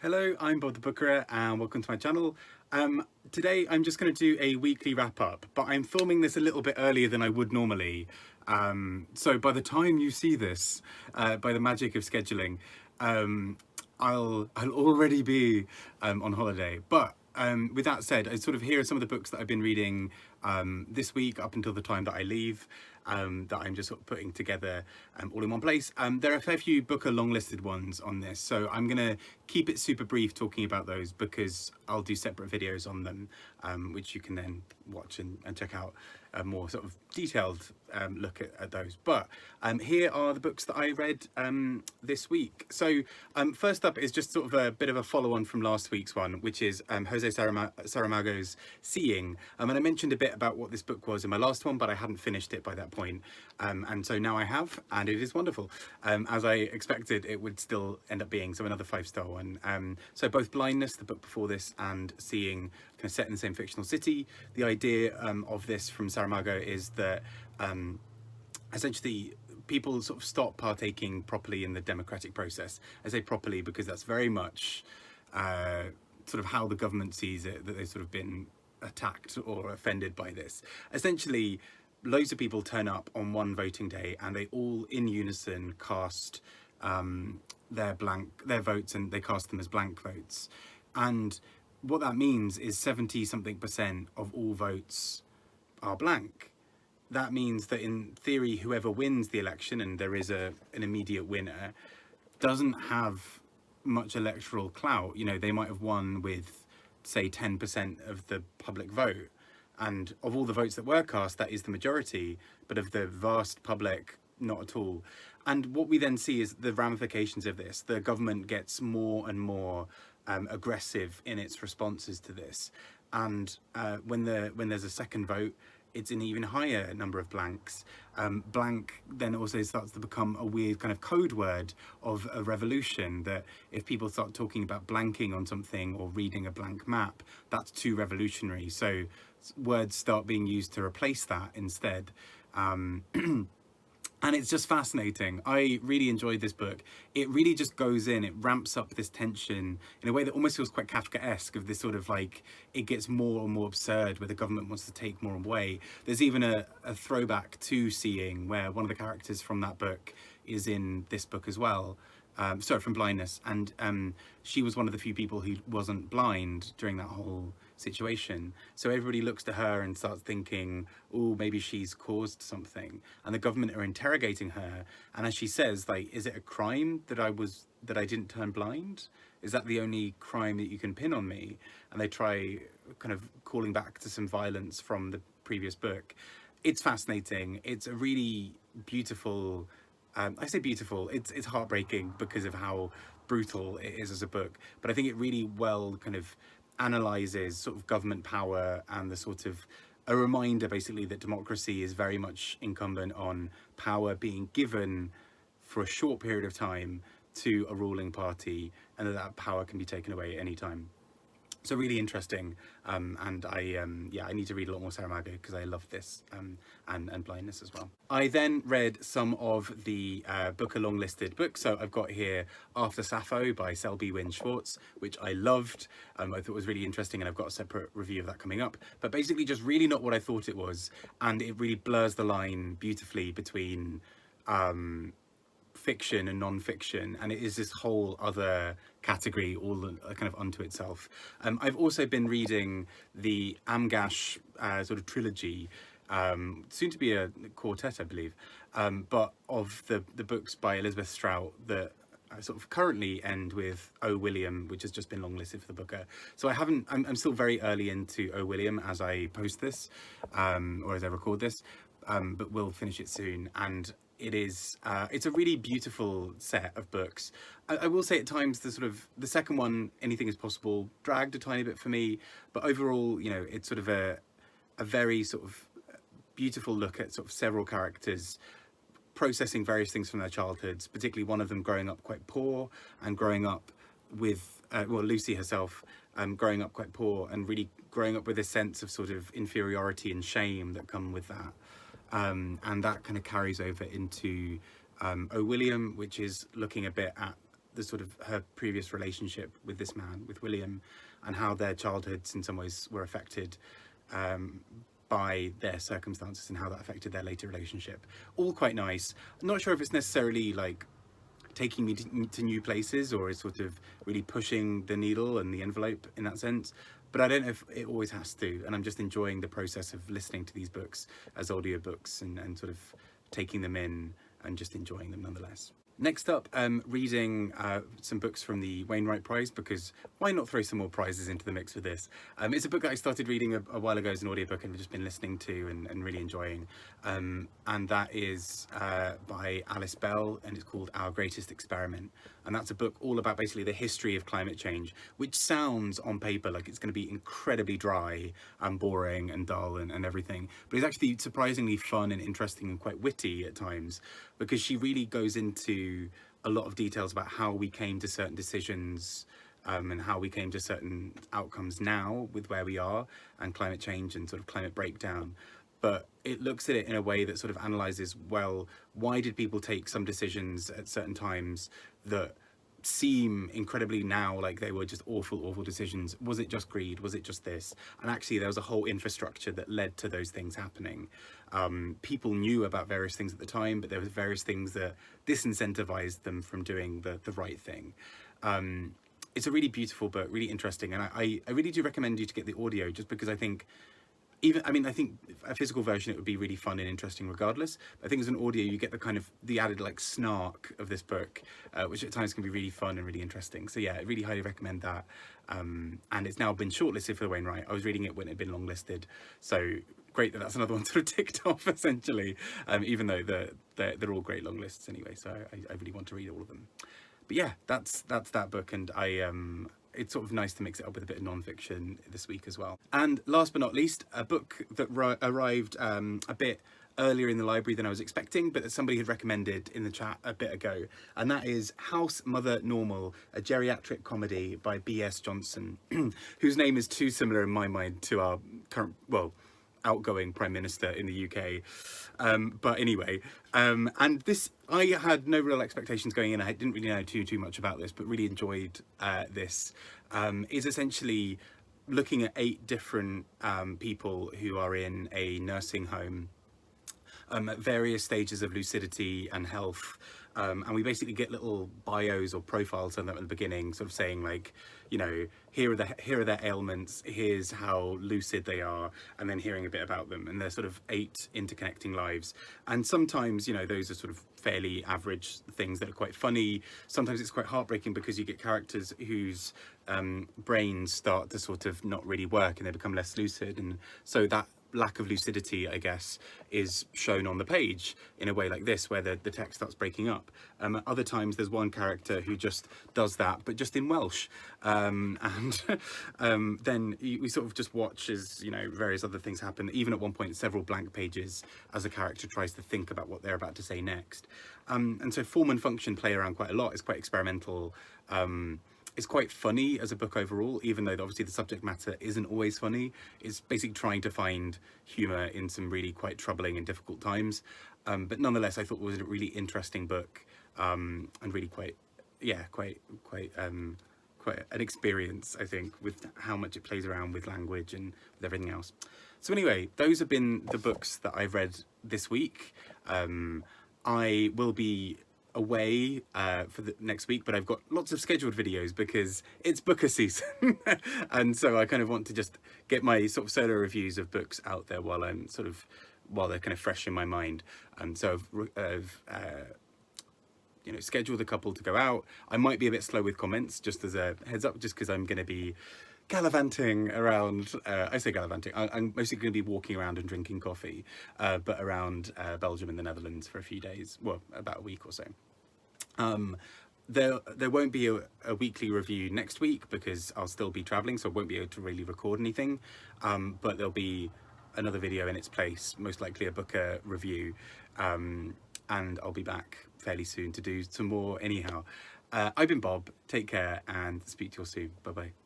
Hello, I'm Bob the Bookerer and welcome to my channel. Today I'm just going to do a weekly wrap up, but I'm filming this a little bit earlier than I would normally. So by the time you see this, by the magic of scheduling, I'll already be on holiday. But with that said, here are some of the books that I've been reading this week up until the time that I leave, that I'm just sort of putting together all in one place. There are a fair few Booker long listed ones on this, so I'm going to keep it super brief talking about those because I'll do separate videos on them, which you can then watch and check out a more sort of detailed look at those. But here are the books that I read this week. So first up is just sort of a bit of a follow-on from last week's one, which is Jose Saramago's Seeing. And I mentioned a bit about what this book was in my last one, but I hadn't finished it by that point. And so now I have, and it is wonderful. As I expected, it would still end up being, so another 5-star one. So both Blindness, the book before this, and Seeing, kind of set in the same fictional city. The idea of this from Saramago is that essentially people sort of stop partaking properly in the democratic process. I say properly because that's very much sort of how the government sees it, that they've sort of been attacked or offended by this. Essentially, loads of people turn up on one voting day and they all in unison cast their votes, and they cast them as blank votes. And what that means is 70-something% of all votes are blank. That means that in theory, whoever wins the election, and there is an immediate winner, doesn't have much electoral clout. You know, they might have won with, say, 10% of the public vote. And of all the votes that were cast, that is the majority, but of the vast public, not at all. And what we then see is the ramifications of this. The government gets more and more aggressive in its responses to this. And when there's a second vote, it's an even higher number of blanks. Blank then also starts to become a weird kind of code word of a revolution, that if people start talking about blanking on something or reading a blank map, that's too revolutionary. So words start being used to replace that instead. And it's just fascinating. I really enjoyed this book. It really just goes in, it ramps up this tension in a way that almost feels quite Kafkaesque, of this sort of like, it gets more and more absurd where the government wants to take more away. There's even a throwback to Seeing, where one of the characters from that book is in this book as well. From Blindness. And she was one of the few people who wasn't blind during that whole situation. So everybody looks to her and starts thinking, oh, maybe she's caused something. And the government are interrogating her. And as she says, like, is it a crime that I didn't turn blind? Is that the only crime that you can pin on me? And they try kind of calling back to some violence from the previous book. It's fascinating. It's a really beautiful, I say beautiful, it's heartbreaking because of how brutal it is as a book. But I think it really well kind of analyzes sort of government power and the sort of a reminder basically that democracy is very much incumbent on power being given for a short period of time to a ruling party, and that power can be taken away at any time. So really interesting, and I need to read a lot more Saramago because I love this, and Blindness as well. I then read some of the Booker long listed books. So I've got here After Sappho by Selby Wynne Schwartz, which I loved. I thought was really interesting, and I've got a separate review of that coming up. But basically just really not what I thought it was, and it really blurs the line beautifully between fiction and non-fiction, and it is this whole other category all kind of unto itself. I've also been reading the Amgash sort of trilogy, soon to be a quartet, I believe, but of the books by Elizabeth Strout that sort of currently end with O. William, which has just been longlisted for the Booker. So I'm still very early into O. William as I post this, or as I record this, but we'll finish it soon. And it's a really beautiful set of books. I will say at times the second one, Anything Is Possible, dragged a tiny bit for me, but overall, you know, it's sort of a very sort of beautiful look at sort of several characters processing various things from their childhoods, particularly one of them growing up quite poor and growing up with, Lucy herself, growing up quite poor and really growing up with a sense of sort of inferiority and shame that come with that. And that kind of carries over into O. William, which is looking a bit at the sort of her previous relationship with this man, with William, and how their childhoods in some ways were affected by their circumstances and how that affected their later relationship. All quite nice. I'm not sure if it's necessarily like taking me to new places or is sort of really pushing the needle and the envelope in that sense, but I don't know if it always has to, and I'm just enjoying the process of listening to these books as audiobooks and sort of taking them in and just enjoying them nonetheless. Next up, reading some books from the Wainwright Prize, because why not throw some more prizes into the mix with this? It's a book that I started reading a while ago as an audiobook and have just been listening to and really enjoying. And that is by Alice Bell, and it's called Our Greatest Experiment. And that's a book all about basically the history of climate change, which sounds on paper like it's going to be incredibly dry and boring and dull and everything. But it's actually surprisingly fun and interesting and quite witty at times, because she really goes into a lot of details about how we came to certain decisions and how we came to certain outcomes now with where we are and climate change and sort of climate breakdown. But it looks at it in a way that sort of analyzes, well, why did people take some decisions at certain times that seem incredibly now like they were just awful decisions? Was it just greed? Was it just this? And actually there was a whole infrastructure that led to those things happening. People knew about various things at the time, but there was various things that disincentivized them from doing the right thing. It's a really beautiful book, really interesting, and I really do recommend you to get the audio, just because I think I think a physical version it would be really fun and interesting regardless. But I think as an audio you get the kind of the added like snark of this book, which at times can be really fun and really interesting. So yeah, I really highly recommend that. And it's now been shortlisted for the Wainwright. I was reading it when it had been longlisted, so great that that's another one sort of ticked off essentially. Even though they're all great long lists anyway, so I really want to read all of them. But yeah, that's that book, and it's sort of nice to mix it up with a bit of non-fiction this week as well. And last but not least, a book that arrived a bit earlier in the library than I was expecting, but that somebody had recommended in the chat a bit ago, and that is House Mother Normal, a geriatric comedy by B.S. Johnson, whose name is too similar in my mind to our current, well, outgoing Prime Minister in the UK. But anyway, and this, I had no real expectations going in. I didn't really know too much about this, but really enjoyed this. Is essentially looking at 8 different people who are in a nursing home at various stages of lucidity and health. And we basically get little bios or profiles on them at the beginning, sort of saying like, you know, here are their ailments, here's how lucid they are, and then hearing a bit about them. And they're sort of 8 interconnecting lives. And sometimes, you know, those are sort of fairly average things that are quite funny. Sometimes it's quite heartbreaking because you get characters whose brains start to sort of not really work and they become less lucid. And so that lack of lucidity, I guess, is shown on the page in a way like this, where the text starts breaking up. Other times there's one character who just does that, but just in Welsh. And then we sort of just watch as, you know, various other things happen. Even at one point, several blank pages as a character tries to think about what they're about to say next. And so form and function play around quite a lot. It's quite experimental. It's quite funny as a book overall, even though obviously the subject matter isn't always funny. It's basically trying to find humour in some really quite troubling and difficult times. But nonetheless, I thought it was a really interesting book, and really quite an experience, I think, with how much it plays around with language and with everything else. So anyway, those have been the books that I've read this week. I will be away for the next week, but I've got lots of scheduled videos because it's booker season. And so I kind of want to just get my sort of solo reviews of books out there while they're kind of fresh in my mind. And so I've you know, scheduled a couple to go out. I might be a bit slow with comments, just as a heads up, just because I'm going to be gallivanting around. I say gallivanting, I'm mostly going to be walking around and drinking coffee, but around Belgium and the Netherlands for a few days, well, about a week or so. There won't be a weekly review next week because I'll still be traveling, so I won't be able to really record anything, but there'll be another video in its place, most likely a booker review, and I'll be back fairly soon to do some more anyhow. I've been Bob, take care and speak to you all soon. Bye bye.